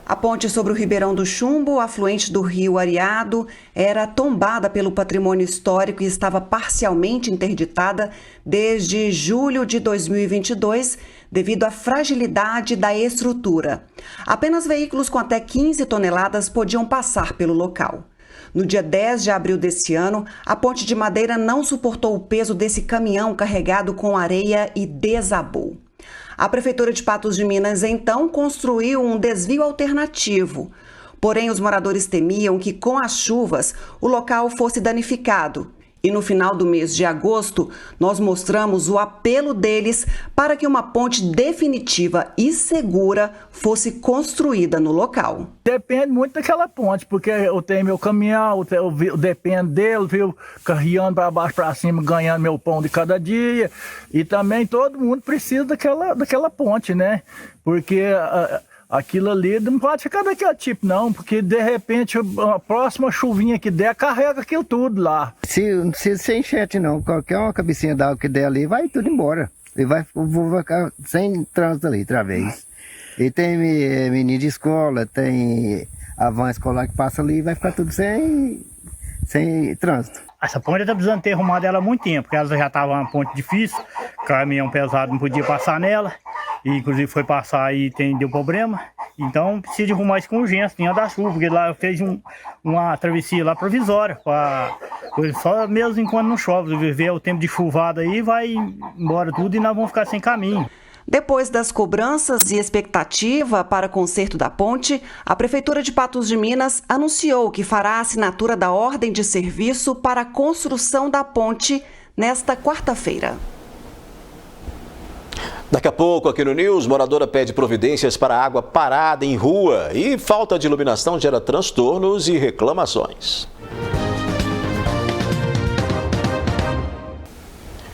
Speaker 12: A ponte sobre o Ribeirão do Chumbo, afluente do rio Areado, era tombada pelo patrimônio histórico e estava parcialmente interditada desde julho de 2022, devido à fragilidade da estrutura. Apenas veículos com até 15 toneladas podiam passar pelo local. No dia 10 de abril desse ano, a ponte de madeira não suportou o peso desse caminhão carregado com areia e desabou. A Prefeitura de Patos de Minas, então, construiu um desvio alternativo. Porém, os moradores temiam que, com as chuvas, o local fosse danificado. E no final do mês de agosto, nós mostramos o apelo deles para que uma ponte definitiva e segura fosse construída no local.
Speaker 16: Depende muito daquela ponte, porque eu tenho meu caminhão, eu dependo dele, viu, carreando para baixo, para cima, ganhando meu pão de cada dia. E também todo mundo precisa daquela ponte, né? Porque aquilo ali não pode ficar daquele tipo, não, porque de repente a próxima chuvinha que der, carrega aquilo tudo lá.
Speaker 17: Não precisa ser enchente, não. Qualquer uma cabecinha d'água que der ali, vai tudo embora. E vai ficar sem trânsito ali, outra vez. E tem menino de escola, tem a van escolar que passa ali, vai ficar tudo sem trânsito.
Speaker 16: Essa ponte está precisando ter arrumado ela há muito tempo, porque ela já estava uma ponte difícil, caminhão pesado não podia passar nela, e inclusive foi passar e deu problema. Então precisa de arrumar isso com urgência, tinha da chuva, porque lá eu fiz uma travessia lá provisória, só mesmo enquanto não chove, viver o tempo de chuvada aí, vai embora tudo e nós vamos ficar sem caminho.
Speaker 12: Depois das cobranças e expectativa para conserto da ponte, a Prefeitura de Patos de Minas anunciou que fará a assinatura da ordem de serviço para a construção da ponte nesta quarta-feira.
Speaker 1: Daqui a pouco, aqui no News, moradora pede providências para água parada em rua e falta de iluminação gera transtornos e reclamações.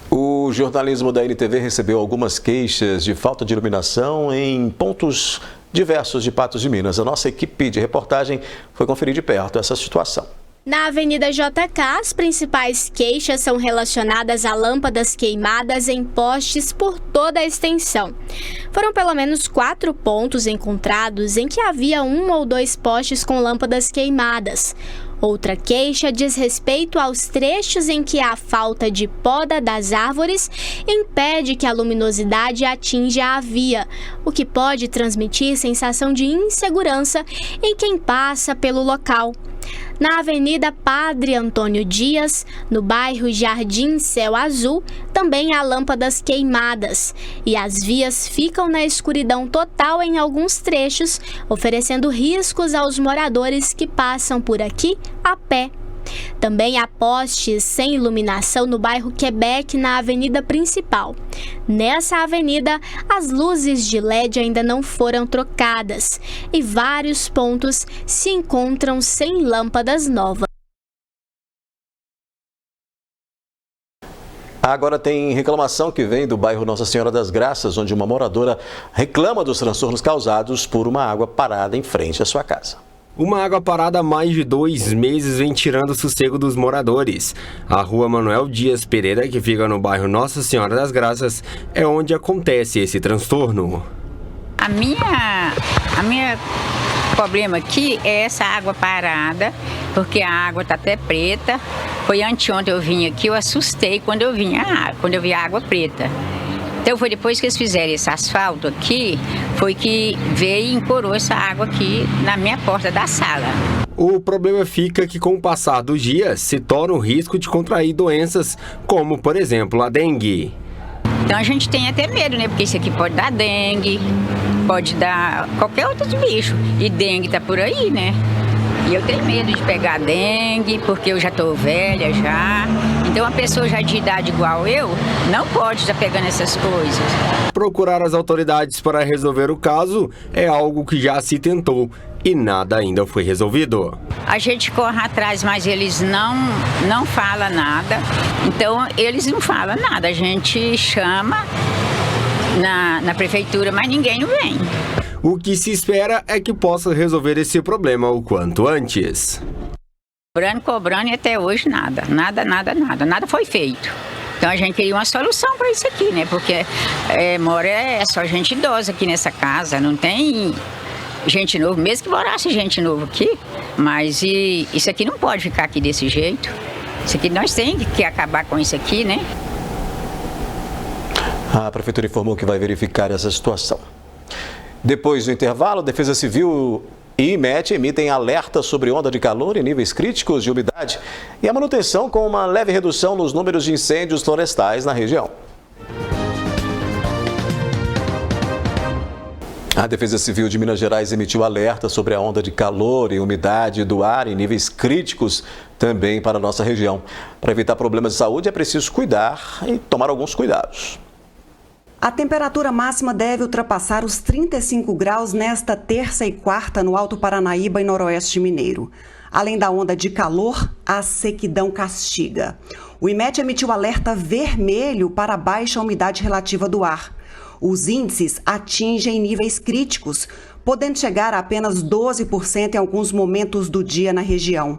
Speaker 1: O jornalismo da NTV recebeu algumas queixas de falta de iluminação em pontos diversos de Patos de Minas. A nossa equipe de reportagem foi conferir de perto essa situação.
Speaker 3: Na Avenida JK, as principais queixas são relacionadas a lâmpadas queimadas em postes por toda a extensão. Foram pelo menos 4 pontos encontrados em que havia 1 ou 2 postes com lâmpadas queimadas. Outra queixa diz respeito aos trechos em que a falta de poda das árvores impede que a luminosidade atinja a via, o que pode transmitir sensação de insegurança em quem passa pelo local. Na Avenida Padre Antônio Dias, no bairro Jardim Céu Azul, também há lâmpadas queimadas e as vias ficam na escuridão total em alguns trechos, oferecendo riscos aos moradores que passam por aqui a pé. Também há postes sem iluminação no bairro Quebec, na avenida principal. Nessa avenida, as luzes de LED ainda não foram trocadas e vários pontos se encontram sem lâmpadas novas.
Speaker 1: Agora tem reclamação que vem do bairro Nossa Senhora das Graças, onde uma moradora reclama dos transtornos causados por uma água parada em frente à sua casa.
Speaker 9: Uma água parada há mais de 2 meses vem tirando o sossego dos moradores. A rua Manuel Dias Pereira, que fica no bairro Nossa Senhora das Graças, é onde acontece esse transtorno.
Speaker 18: A minha problema aqui é essa água parada, porque a água está até preta. Foi anteontem eu vim aqui, eu assustei quando eu vi a água preta. Então foi depois que eles fizeram esse asfalto aqui, foi que veio e incorporou essa água aqui na minha porta da sala.
Speaker 9: O problema fica que com o passar dos dias se torna o risco de contrair doenças, como por exemplo a dengue.
Speaker 18: Então a gente tem até medo, né? Porque isso aqui pode dar dengue, pode dar qualquer outro bicho. E dengue tá por aí, né? E eu tenho medo de pegar dengue, porque eu já estou velha já. Então uma pessoa já de idade igual eu não pode estar pegando essas coisas.
Speaker 9: Procurar as autoridades para resolver o caso é algo que já se tentou e nada ainda foi resolvido.
Speaker 18: A gente corre atrás, mas eles não falam nada. Então eles não falam nada. A gente chama na prefeitura, mas ninguém não vem.
Speaker 9: O que se espera é que possa resolver esse problema o quanto antes.
Speaker 18: Cobrando e até hoje nada foi feito. Então a gente queria uma solução para isso aqui, né? Porque mora só gente idosa aqui nessa casa, não tem gente nova, mesmo que morasse gente nova aqui, mas isso aqui não pode ficar aqui desse jeito. Isso aqui nós temos que acabar com isso aqui, né?
Speaker 1: A prefeitura informou que vai verificar essa situação. Depois do intervalo, a Defesa Civil e IMET emitem alerta sobre onda de calor e níveis críticos de umidade e a manutenção com uma leve redução nos números de incêndios florestais na região. A Defesa Civil de Minas Gerais emitiu alerta sobre a onda de calor e umidade do ar em níveis críticos também para a nossa região. Para evitar problemas de saúde é preciso cuidar e tomar alguns cuidados.
Speaker 12: A temperatura máxima deve ultrapassar os 35 graus nesta terça e quarta no Alto Paranaíba e Noroeste Mineiro. Além da onda de calor, a sequidão castiga. O IMET emitiu alerta vermelho para a baixa umidade relativa do ar. Os índices atingem níveis críticos, podendo chegar a apenas 12% em alguns momentos do dia na região.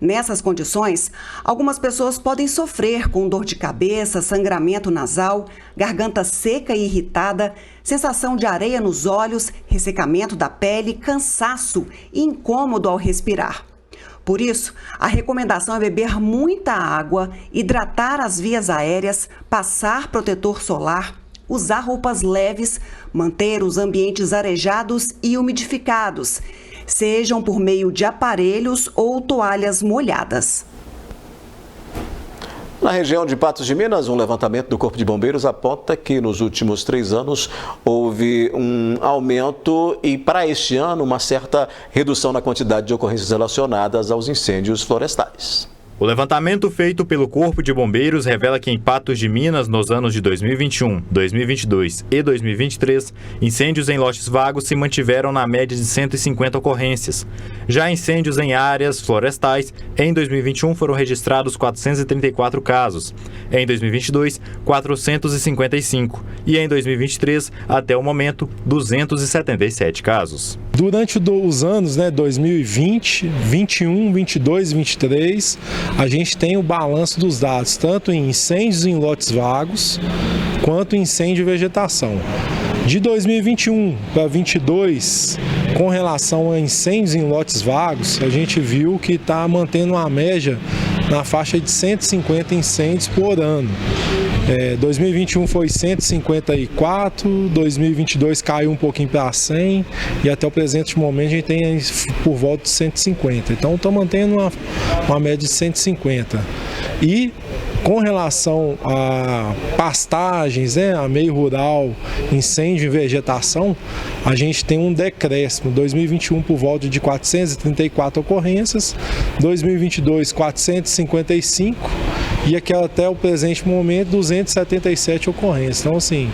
Speaker 12: Nessas condições, algumas pessoas podem sofrer com dor de cabeça, sangramento nasal, garganta seca e irritada, sensação de areia nos olhos, ressecamento da pele, cansaço e incômodo ao respirar. Por isso, a recomendação é beber muita água, hidratar as vias aéreas, passar protetor solar, usar roupas leves, manter os ambientes arejados e umidificados, sejam por meio de aparelhos ou toalhas molhadas.
Speaker 1: Na região de Patos de Minas, um levantamento do Corpo de Bombeiros aponta que nos últimos 3 anos houve um aumento e para este ano uma certa redução na quantidade de ocorrências relacionadas aos incêndios florestais.
Speaker 19: O levantamento feito pelo Corpo de Bombeiros revela que em Patos de Minas, nos anos de 2021, 2022 e 2023, incêndios em lotes vagos se mantiveram na média de 150 ocorrências. Já incêndios em áreas florestais, em 2021 foram registrados 434 casos, em 2022, 455 e em 2023, até o momento, 277 casos.
Speaker 20: Durante os anos 2020, 21, 22 e 23, a gente tem o balanço dos dados, tanto em incêndios em lotes vagos, quanto em incêndio e vegetação. De 2021 para 2022, com relação a incêndios em lotes vagos, a gente viu que está mantendo uma média na faixa de 150 incêndios por ano. 2021 foi 154, 2022 caiu um pouquinho para 100 e até o presente momento a gente tem por volta de 150. Então está mantendo uma média de 150. E com relação a pastagens, a meio rural, incêndio e vegetação, a gente tem um decréscimo. 2021 por volta de 434 ocorrências, 2022 455 e aqui até o presente momento 277 ocorrências. Então assim,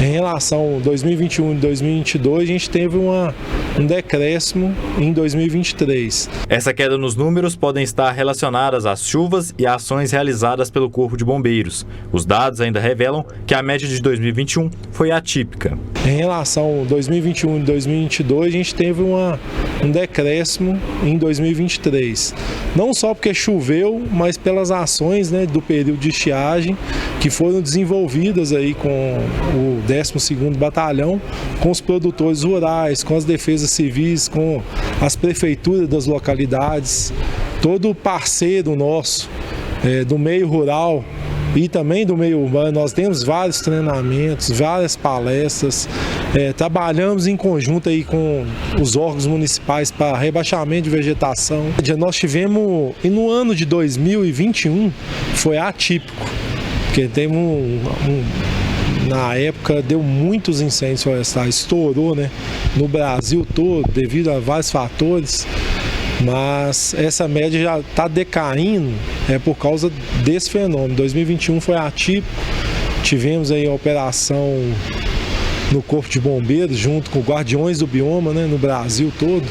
Speaker 20: em relação a 2021 e 2022, a gente teve um decréscimo em 2023.
Speaker 19: Essa queda nos números podem estar relacionadas às chuvas e ações realizadas pelo Corpo de Bombeiros. Os dados ainda revelam que a média de 2021 foi atípica.
Speaker 20: Em relação a 2021 e 2022, a gente teve um decréscimo em 2023. Não só porque choveu, mas pelas ações do período de estiagem que foram desenvolvidas aí com o 12º Batalhão, com os produtores rurais, com as defesas civis, com as prefeituras das localidades, todo parceiro nosso do meio rural e também do meio urbano. Nós temos vários treinamentos, várias palestras, trabalhamos em conjunto aí com os órgãos municipais para rebaixamento de vegetação. Nós tivemos, e no ano de 2021 foi atípico, porque teve na época deu muitos incêndios florestais, estourou no Brasil todo devido a vários fatores. Mas essa média já está decaindo por causa desse fenômeno. 2021 foi atípico, tivemos aí a operação no Corpo de Bombeiros junto com Guardiões do Bioma no Brasil todo,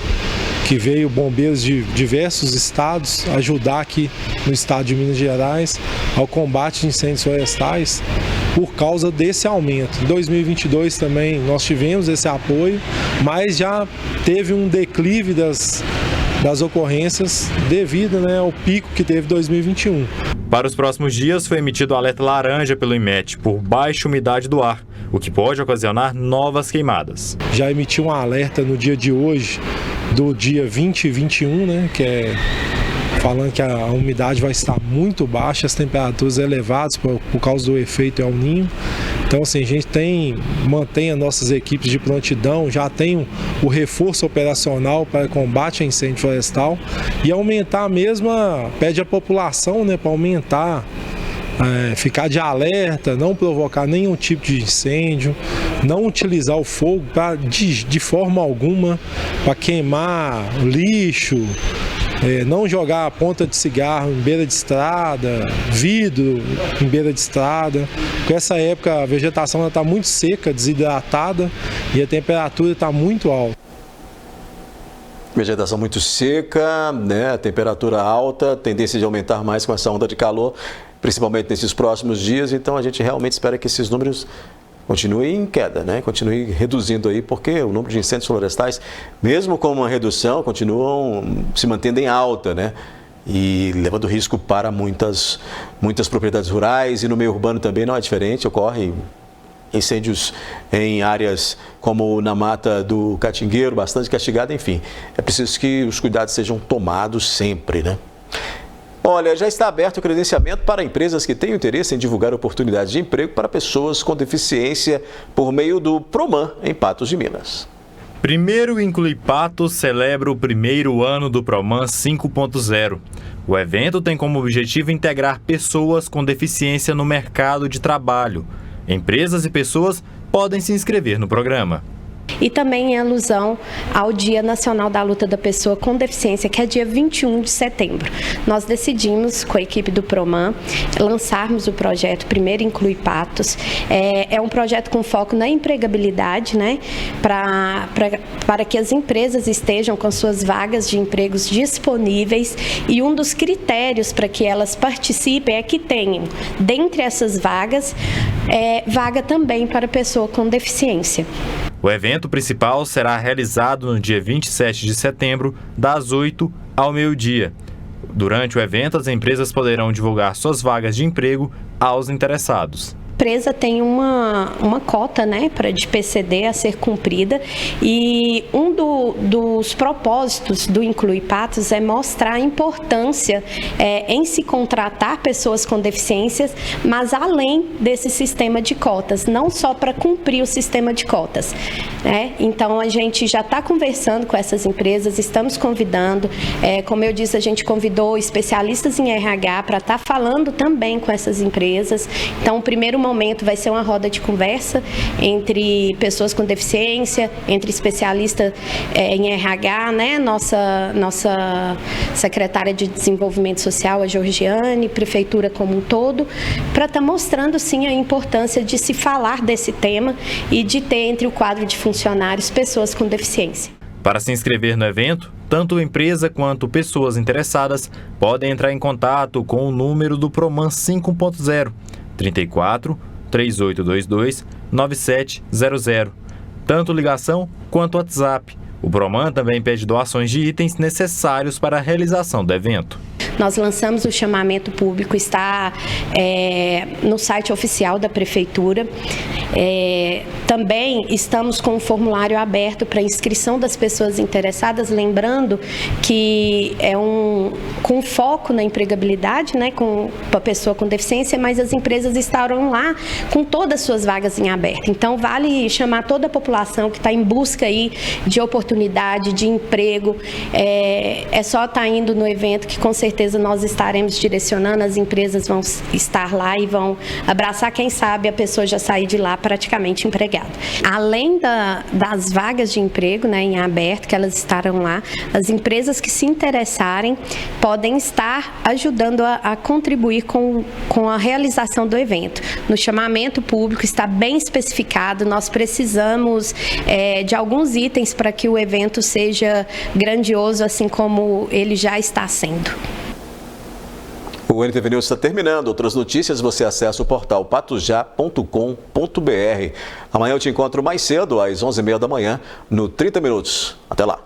Speaker 20: que veio bombeiros de diversos estados ajudar aqui no estado de Minas Gerais ao combate de incêndios florestais por causa desse aumento. Em 2022 também nós tivemos esse apoio, mas já teve um declive das ocorrências devido ao pico que teve em 2021.
Speaker 19: Para os próximos dias foi emitido alerta laranja pelo IMET por baixa umidade do ar, o que pode ocasionar novas queimadas.
Speaker 20: Já emitiu um alerta no dia de hoje, do dia 20 e 21, que é falando que a umidade vai estar muito baixa, as temperaturas elevadas por causa do efeito El Niño. Então, assim, a gente mantém as nossas equipes de prontidão, já tem o reforço operacional para combate a incêndio florestal e aumentar pede a população, para aumentar, ficar de alerta, não provocar nenhum tipo de incêndio, não utilizar o fogo de forma alguma para queimar lixo, não jogar a ponta de cigarro em beira de estrada, vidro em beira de estrada. Com essa época a vegetação está muito seca, desidratada e a temperatura está muito alta.
Speaker 1: Vegetação muito seca, a temperatura alta, tendência de aumentar mais com essa onda de calor, principalmente nesses próximos dias. Então a gente realmente espera que esses números continue em queda, continue reduzindo aí, porque o número de incêndios florestais, mesmo com uma redução, continuam se mantendo em alta, e levando risco para muitas propriedades rurais, e no meio urbano também não é diferente, ocorre incêndios em áreas como na Mata do Catingueiro, bastante castigada, enfim, é preciso que os cuidados sejam tomados sempre, Olha, já está aberto o credenciamento para empresas que tenham interesse em divulgar oportunidades de emprego para pessoas com deficiência por meio do PROMAN, em Patos de Minas.
Speaker 19: Primeiro Inclui Patos celebra o primeiro ano do PROMAN 5.0. O evento tem como objetivo integrar pessoas com deficiência no mercado de trabalho. Empresas e pessoas podem se inscrever no programa.
Speaker 21: E também em alusão ao Dia Nacional da Luta da Pessoa com Deficiência, que é dia 21 de setembro. Nós decidimos, com a equipe do PROMAN, lançarmos o projeto Primeiro Inclui Patos. É um projeto com foco na empregabilidade, né, para que as empresas estejam com suas vagas de empregos disponíveis, e um dos critérios para que elas participem é que tenham, dentre essas vagas, vaga também para pessoa com deficiência.
Speaker 19: O evento principal será realizado no dia 27 de setembro, das 8 ao meio-dia. Durante o evento, as empresas poderão divulgar suas vagas de emprego aos interessados.
Speaker 21: A empresa tem uma cota, né, de PCD a ser cumprida, e um dos propósitos do Inclui Patos é mostrar a importância em se contratar pessoas com deficiências, mas além desse sistema de cotas, não só para cumprir o sistema de cotas, né? Então a gente já está conversando com essas empresas, estamos convidando, como eu disse, a gente convidou especialistas em RH para estar falando também com essas empresas. Então o primeiro momento vai ser uma roda de conversa entre pessoas com deficiência, entre especialistas em RH, né? Nossa secretária de Desenvolvimento Social, a Georgiane, prefeitura como um todo, para estar mostrando sim a importância de se falar desse tema e de ter entre o quadro de funcionários pessoas com deficiência.
Speaker 19: Para se inscrever no evento, tanto empresa quanto pessoas interessadas podem entrar em contato com o número do PROMAN 5.0 34 3822 9700, tanto ligação quanto WhatsApp. O PROMAN também pede doações de itens necessários para a realização do evento.
Speaker 21: Nós lançamos o chamamento público, está no site oficial da Prefeitura. Também estamos com um formulário aberto para inscrição das pessoas interessadas, lembrando que com foco na empregabilidade, né, com a pessoa com deficiência, mas as empresas estarão lá com todas as suas vagas em aberto. Então, vale chamar toda a população que está em busca aí de oportunidade, de emprego. É só estar indo no evento que, com certeza, nós estaremos direcionando, as empresas vão estar lá e vão abraçar, quem sabe a pessoa já sair de lá praticamente empregada. Além das vagas de emprego, né, em aberto, que elas estarão lá, as empresas que se interessarem podem estar ajudando a contribuir com a realização do evento. No chamamento público está bem especificado, nós precisamos de alguns itens para que o evento seja grandioso, assim como ele já está sendo.
Speaker 1: O NTV News está terminando. Outras notícias você acessa o portal patosjá.com.br. Amanhã eu te encontro mais cedo, às 11h30 da manhã, no 30 Minutos. Até lá.